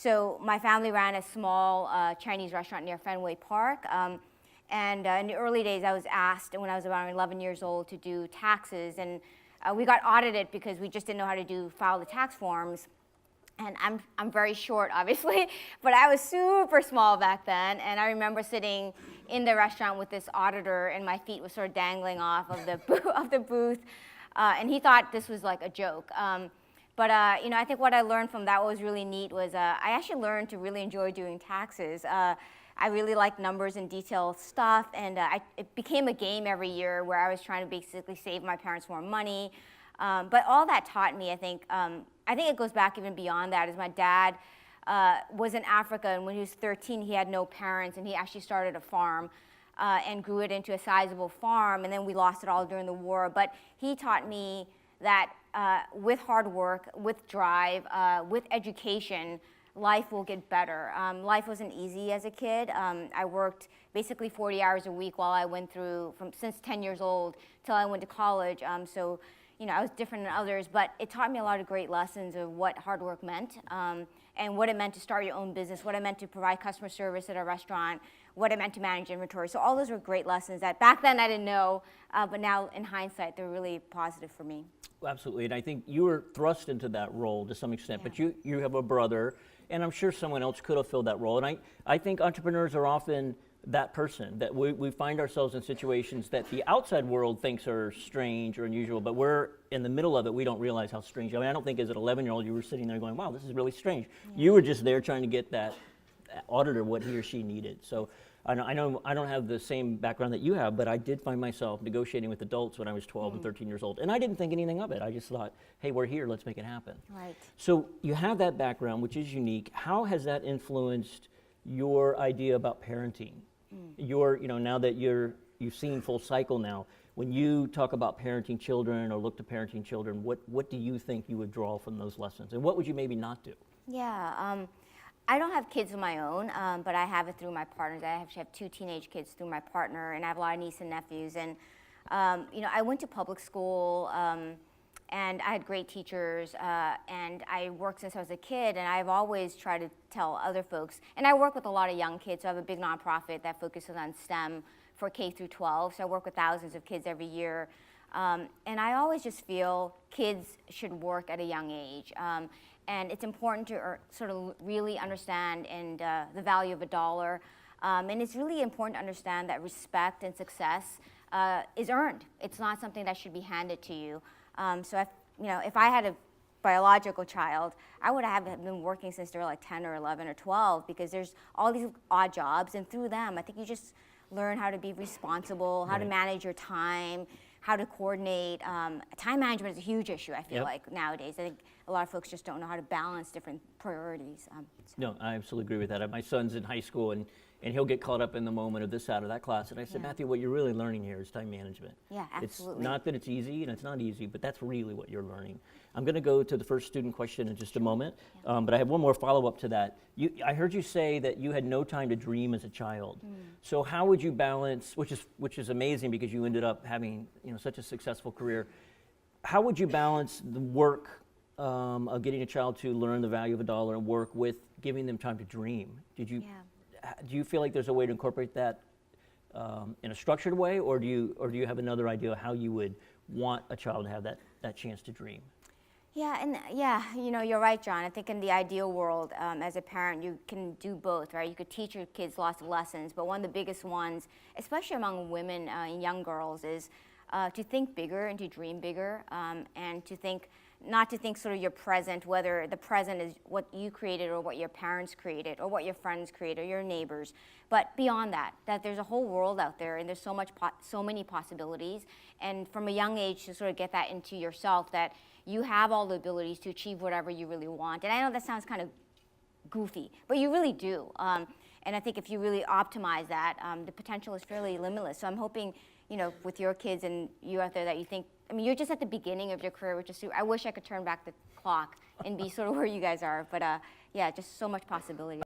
So my family ran a small Chinese restaurant near Fenway Park. And in the early days, I was asked when I was around 11 years old to do taxes. And we got audited because we just didn't know how to file the tax forms. And I'm very short, obviously, but I was super small back then. And I remember sitting in the restaurant with this auditor, and my feet were sort of dangling off of the booth. And he thought this was like a joke. But I think what I learned from that, what was really neat, was I actually learned to really enjoy doing taxes. I really liked numbers and detailed stuff, and it became a game every year where I was trying to basically save my parents more money. But all that taught me, I think it goes back even beyond that, is my dad was in Africa, and when he was 13, he had no parents, and he actually started a farm and grew it into a sizable farm, and then we lost it all during the war. But he taught me that with hard work, with drive, with education, life will get better. Life wasn't easy as a kid. I worked basically 40 hours a week while I went through, since 10 years old till I went to college. So I was different than others, but it taught me a lot of great lessons of what hard work meant, and what it meant to start your own business, what it meant to provide customer service at a restaurant, what it meant to manage inventory. So all those were great lessons that back then I didn't know, but now in hindsight, they're really positive for me. Absolutely, and I think you were thrust into that role to some extent, but you have a brother, and I'm sure someone else could have filled that role. And I think entrepreneurs are often that person, that we find ourselves in situations that the outside world thinks are strange or unusual, but we're in the middle of it, we don't realize how strange. I mean, I don't think as an 11-year-old you were sitting there going, wow, this is really strange. Yeah. You were just there trying to get that auditor what he or she needed. So I know I don't have the same background that you have, but I did find myself negotiating with adults when I was 12 and 13 years old, and I didn't think anything of it. I just thought, hey, we're here, let's make it happen. Right. So you have that background, which is unique. How has that influenced your idea about parenting? Now that you've seen full cycle now, when you talk about parenting children or look to parenting children, what do you think you would draw from those lessons, and what would you maybe not do? Yeah, I don't have kids of my own, but I have it through my partners. I actually have 2 teenage kids through my partner, and I have a lot of nieces and nephews. And I went to public school, and I had great teachers, and I worked since I was a kid, and I've always tried to tell other folks, and I work with a lot of young kids, so I have a big nonprofit that focuses on STEM for K through 12, so I work with thousands of kids every year, and I always just feel kids should work at a young age, and it's important to sort of really understand the value of a dollar, and it's really important to understand that respect and success is earned. It's not something that should be handed to you. So if I had a biological child, I would have been working since they were like 10 or 11 or 12, because there's all these odd jobs, and through them, I think you just learn how to be responsible, how to manage your time, how to coordinate. Time management is a huge issue, I feel like, nowadays. I think a lot of folks just don't know how to balance different priorities. No, I absolutely agree with that. My son's in high school, and he'll get caught up in the moment of this out of that class. And I said, Matthew, what you're really learning here is time management. Yeah, absolutely. It's not that it's easy, and it's not easy, but that's really what you're learning. I'm going to go to the first student question in just a moment, but I have one more follow-up to that. I heard you say that you had no time to dream as a child. So how would you balance, which is amazing because you ended up having such a successful career, how would you balance the work of getting a child to learn the value of a dollar and work with giving them time to dream? Do you feel like there's a way to incorporate that in a structured way, or do you have another idea of how you would want a child to have that chance to dream? You're right, John. I think in the ideal world, as a parent, you can do both, right? You could teach your kids lots of lessons, but one of the biggest ones, especially among women and young girls, is to think bigger and to dream bigger, and to think, not to think sort of your present, whether the present is what you created or what your parents created or what your friends created or your neighbors, but beyond that there's a whole world out there, and there's so many possibilities, and from a young age to sort of get that into yourself, that you have all the abilities to achieve whatever you really want. And I know that sounds kind of goofy, but you really do. And I think if you really optimize that, the potential is fairly limitless. So I'm hoping, with your kids and you out there, that you think, you're just at the beginning of your career, which is super. I wish I could turn back the clock and be sort of where you guys are, but just so much possibility.